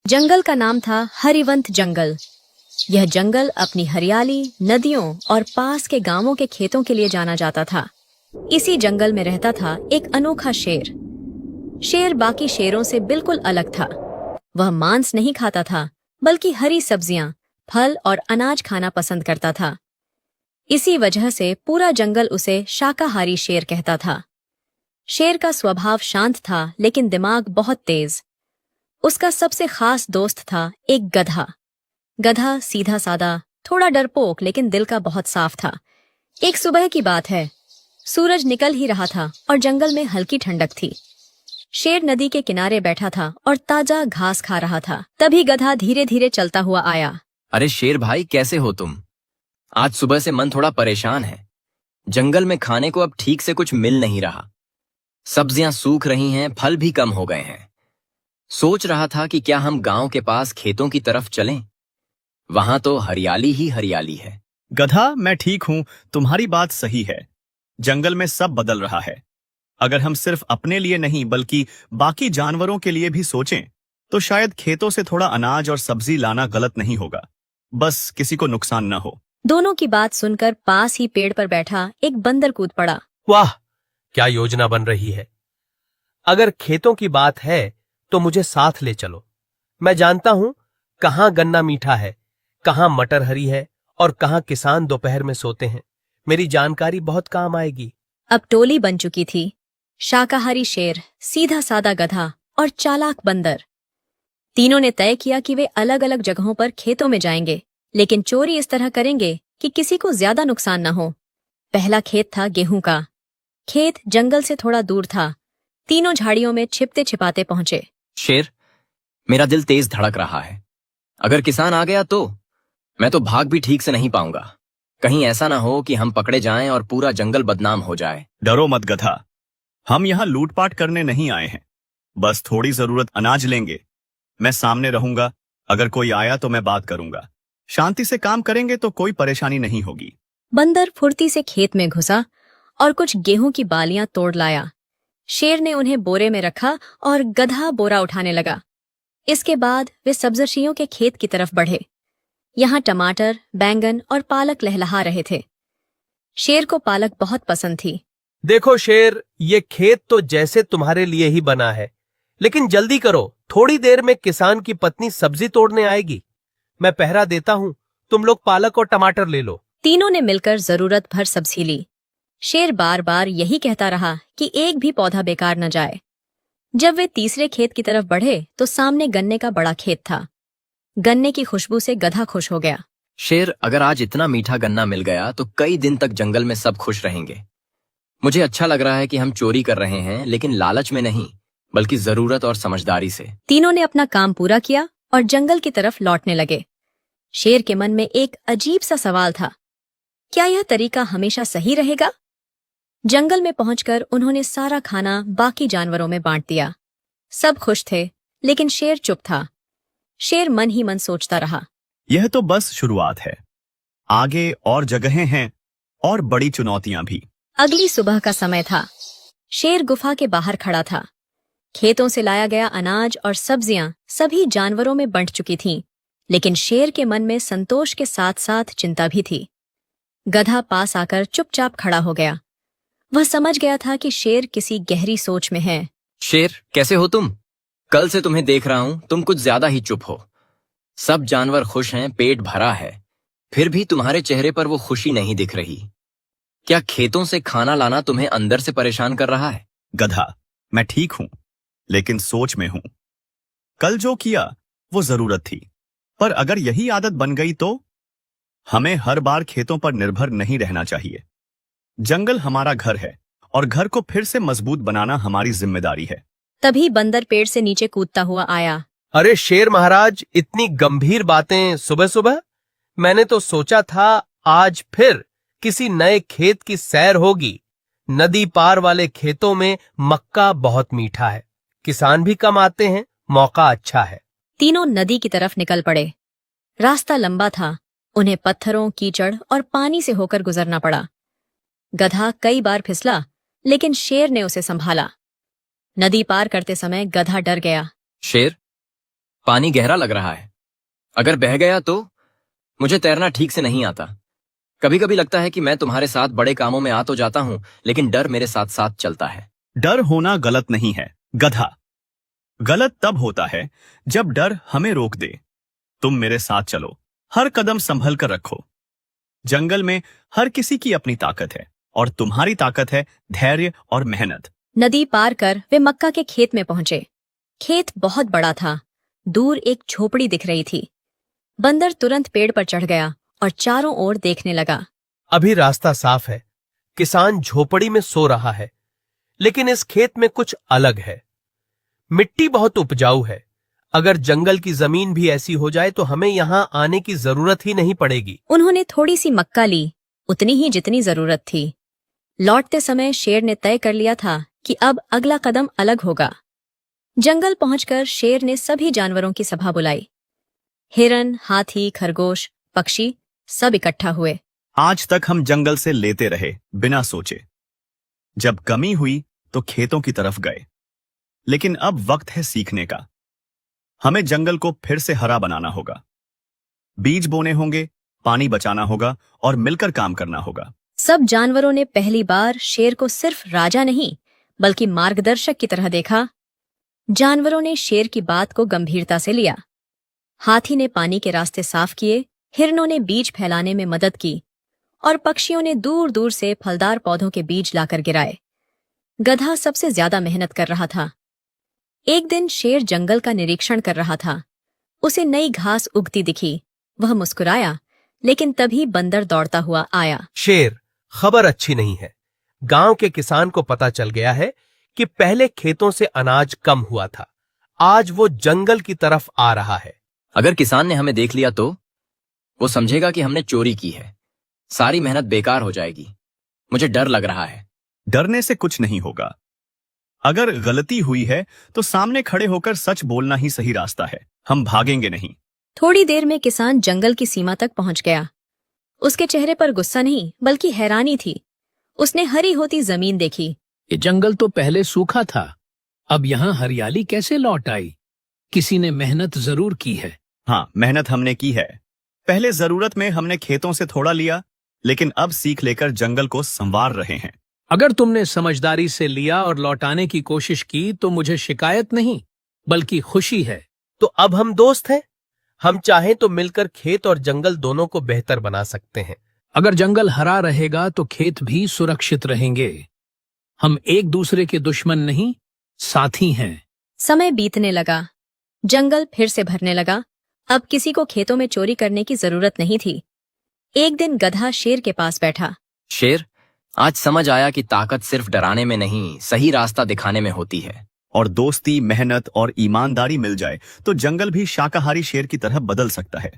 जंगल का नाम था हरिवंत जंगल। यह जंगल अपनी हरियाली, नदियों और पास के गांवों के खेतों के लिए जाना जाता था। इसी जंगल में रहता था एक अनोखा शेर। शेर बाकी शेरों से बिल्कुल अलग था। वह मांस नहीं खाता था, बल्कि हरी सब्जियां, फल और अनाज खाना पसंद करता था। इसी वजह से पूरा जंगल उसे शाकाहारी शेर कहता था। शेर का स्वभाव शांत था, लेकिन दिमाग बहुत तेज। उसका सबसे खास दोस्त था एक गधा। गधा सीधा सादा, थोड़ा डरपोक, लेकिन दिल का बहुत साफ था। एक सुबह की बात है। सूरज निकल ही रहा था और जंगल में हल्की ठंडक थी। शेर नदी के किनारे बैठा था और ताजा घास खा रहा था। तभी गधा धीरे धीरे चलता हुआ आया। अरे शेर भाई, कैसे हो तुम? आज सुबह से मन थोड़ा परेशान है। जंगल में खाने को अब ठीक से कुछ मिल नहीं रहा। सब्जियां सूख रही हैं, फल भी कम हो गए हैं। सोच रहा था कि क्या हम गांव के पास खेतों की तरफ चलें। वहां तो हरियाली ही हरियाली है। गधा, मैं ठीक हूं। तुम्हारी बात सही है। जंगल में सब बदल रहा है। अगर हम सिर्फ अपने लिए नहीं बल्कि बाकी जानवरों के लिए भी सोचें, तो शायद खेतों से थोड़ा अनाज और सब्जी लाना गलत नहीं होगा। बस किसी को नुकसान न हो। दोनों की बात सुनकर पास ही पेड़ पर बैठा एक बंदर कूद पड़ा। वाह, क्या योजना बन रही है। अगर खेतों की बात है तो मुझे साथ ले चलो। मैं जानता हूं कहां गन्ना मीठा है, कहां मटर हरी है और कहां किसान दोपहर में सोते हैं। मेरी जानकारी बहुत काम आएगी। अब टोली बन चुकी थी। शाकाहारी शेर, सीधा सादा गधा और चालाक बंदर। तीनों ने तय किया कि वे अलग अलग जगहों पर खेतों में जाएंगे, लेकिन चोरी इस तरह करेंगे कि किसी को ज्यादा नुकसान न हो। पहला खेत था गेहूं का। खेत जंगल से थोड़ा दूर था। तीनों झाड़ियों में छिपते छिपाते पहुंचे। शेर, मेरा दिल तेज धड़क रहा है। अगर किसान आ गया तो मैं तो भाग भी ठीक से नहीं पाऊंगा। कहीं ऐसा ना हो कि हम पकड़े जाएं और पूरा जंगल बदनाम हो जाए। डरो मत गधा, हम यहाँ लूटपाट करने नहीं आए हैं। बस थोड़ी जरूरत अनाज लेंगे। मैं सामने रहूंगा। अगर कोई आया तो मैं बात करूंगा। शांति से काम करेंगे तो कोई परेशानी नहीं होगी। बंदर फुर्ती से खेत में घुसा और कुछ गेहूं की बालियां तोड़ लाया। शेर ने उन्हें बोरे में रखा और गधा बोरा उठाने लगा। इसके बाद वे सब्जियों के खेत की तरफ बढ़े। यहाँ टमाटर, बैंगन और पालक लहलहा रहे थे। शेर को पालक बहुत पसंद थी। देखो शेर, ये खेत तो जैसे तुम्हारे लिए ही बना है, लेकिन जल्दी करो, थोड़ी देर में किसान की पत्नी सब्जी तोड़ने आएगी। मैं पहरा देता हूं, तुम लोग पालक और टमाटर ले लो। तीनों ने मिलकर जरूरत भर सब्जी ली। शेर बार बार यही कहता रहा कि एक भी पौधा बेकार न जाए। जब वे तीसरे खेत की तरफ बढ़े तो सामने गन्ने का बड़ा खेत था। गन्ने की खुशबू से गधा खुश हो गया। शेर, अगर आज इतना मीठा गन्ना मिल गया तो कई दिन तक जंगल में सब खुश रहेंगे। मुझे अच्छा लग रहा है कि हम चोरी कर रहे हैं, लेकिन लालच में नहीं, बल्कि जरूरत और समझदारी से। तीनों ने अपना काम पूरा किया और जंगल की तरफ लौटने लगे। शेर के मन में एक अजीब सा सवाल था, क्या यह तरीका हमेशा सही रहेगा? जंगल में पहुंचकर उन्होंने सारा खाना बाकी जानवरों में बांट दिया। सब खुश थे, लेकिन शेर चुप था। शेर मन ही मन सोचता रहा, यह तो बस शुरुआत है। आगे और जगहें हैं और बड़ी चुनौतियां भी। अगली सुबह का समय था। शेर गुफा के बाहर खड़ा था। खेतों से लाया गया अनाज और सब्जियां सभी जानवरों में बंट चुकी थीं, लेकिन शेर के मन में संतोष के साथ साथ चिंता भी थी। गधा पास आकर चुपचाप खड़ा हो गया। वह समझ गया था कि शेर किसी गहरी सोच में है। शेर, कैसे हो तुम? कल से तुम्हें देख रहा हूं, तुम कुछ ज्यादा ही चुप हो। सब जानवर खुश हैं, पेट भरा है, फिर भी तुम्हारे चेहरे पर वो खुशी नहीं दिख रही। क्या खेतों से खाना लाना तुम्हें अंदर से परेशान कर रहा है? गधा, मैं ठीक हूं, लेकिन सोच में हूं। कल जो किया वो जरूरत थी, पर अगर यही आदत बन गई तो हमें हर बार खेतों पर निर्भर नहीं रहना चाहिए। जंगल हमारा घर है और घर को फिर से मजबूत बनाना हमारी जिम्मेदारी है। तभी बंदर पेड़ से नीचे कूदता हुआ आया। अरे शेर महाराज, इतनी गंभीर बातें सुबह सुबह? मैंने तो सोचा था आज फिर किसी नए खेत की सैर होगी। नदी पार वाले खेतों में मक्का बहुत मीठा है, किसान भी कम आते हैं, मौका अच्छा है। तीनों नदी की तरफ निकल पड़े। रास्ता लंबा था। उन्हें पत्थरों, कीचड़ और पानी से होकर गुजरना पड़ा। गधा कई बार फिसला, लेकिन शेर ने उसे संभाला। नदी पार करते समय गधा डर गया। शेर, पानी गहरा लग रहा है। अगर बह गया तो? मुझे तैरना ठीक से नहीं आता। कभी कभी लगता है कि मैं तुम्हारे साथ बड़े कामों में आ तो जाता हूं, लेकिन डर मेरे साथ साथ चलता है। डर होना गलत नहीं है, गधा। गलत तब होता है जब डर हमें रोक दे। तुम मेरे साथ चलो, हर कदम संभल कर रखो। जंगल में हर किसी की अपनी ताकत है और तुम्हारी ताकत है धैर्य और मेहनत। नदी पार कर वे मक्का के खेत में पहुंचे। खेत बहुत बड़ा था। दूर एक झोपड़ी दिख रही थी। बंदर तुरंत पेड़ पर चढ़ गया और चारों ओर देखने लगा। अभी रास्ता साफ है। किसान झोपड़ी में सो रहा है, लेकिन इस खेत में कुछ अलग है। मिट्टी बहुत उपजाऊ है। अगर जंगल की जमीन भी ऐसी हो जाए तो हमें यहां आने की जरूरत ही नहीं पड़ेगी। उन्होंने थोड़ी सी मक्का ली, उतनी ही जितनी जरूरत थी। लौटते समय शेर ने तय कर लिया था कि अब अगला कदम अलग होगा। जंगल पहुंचकर शेर ने सभी जानवरों की सभा बुलाई। हिरन, हाथी, खरगोश, पक्षी सब इकट्ठा हुए। आज तक हम जंगल से लेते रहे बिना सोचे। जब कमी हुई तो खेतों की तरफ गए, लेकिन अब वक्त है सीखने का। हमें जंगल को फिर से हरा बनाना होगा। बीज बोने होंगे, पानी बचाना होगा और मिलकर काम करना होगा। सब जानवरों ने पहली बार शेर को सिर्फ राजा नहीं बल्कि मार्गदर्शक की तरह देखा। जानवरों ने शेर की बात को गंभीरता से लिया। हाथी ने पानी के रास्ते साफ किए, हिरनों ने बीज फैलाने में मदद की और पक्षियों ने दूर दूर से फलदार पौधों के बीज लाकर गिराए। गधा सबसे ज्यादा मेहनत कर रहा था। एक दिन शेर जंगल का निरीक्षण कर रहा था। उसे नई घास उगती दिखी। वह मुस्कुराया, लेकिन तभी बंदर दौड़ता हुआ आया। शेर, खबर अच्छी नहीं है। गांव के किसान को पता चल गया है कि पहले खेतों से अनाज कम हुआ था। आज वो जंगल की तरफ आ रहा है। अगर किसान ने हमें देख लिया तो वो समझेगा कि हमने चोरी की है। सारी मेहनत बेकार हो जाएगी। मुझे डर लग रहा है। डरने से कुछ नहीं होगा। अगर गलती हुई है तो सामने खड़े होकर सच बोलना ही सही रास्ता है। हम भागेंगे नहीं। थोड़ी देर में किसान जंगल की सीमा तक पहुंच गया। उसके चेहरे पर गुस्सा नहीं बल्कि हैरानी थी। उसने हरी होती जमीन देखी। ये जंगल तो पहले सूखा था, अब यहाँ हरियाली कैसे लौट आई? किसी ने मेहनत जरूर की है। हाँ, मेहनत हमने की है। पहले जरूरत में हमने खेतों से थोड़ा लिया, लेकिन अब सीख लेकर जंगल को संवार रहे हैं। अगर तुमने समझदारी से लिया और लौटाने की कोशिश की तो मुझे शिकायत नहीं बल्कि खुशी है। तो अब हम दोस्त हैं। हम चाहें तो मिलकर खेत और जंगल दोनों को बेहतर बना सकते हैं। अगर जंगल हरा रहेगा तो खेत भी सुरक्षित रहेंगे। हम एक दूसरे के दुश्मन नहीं, साथी हैं। समय बीतने लगा। जंगल फिर से भरने लगा। अब किसी को खेतों में चोरी करने की जरूरत नहीं थी। एक दिन गधा शेर के पास बैठा। शेर, आज समझ आया कि ताकत सिर्फ डराने में नहीं, सही रास्ता दिखाने में होती है। और दोस्ती, मेहनत और ईमानदारी मिल जाए तो जंगल भी शाकाहारी शेर की तरह बदल सकता है।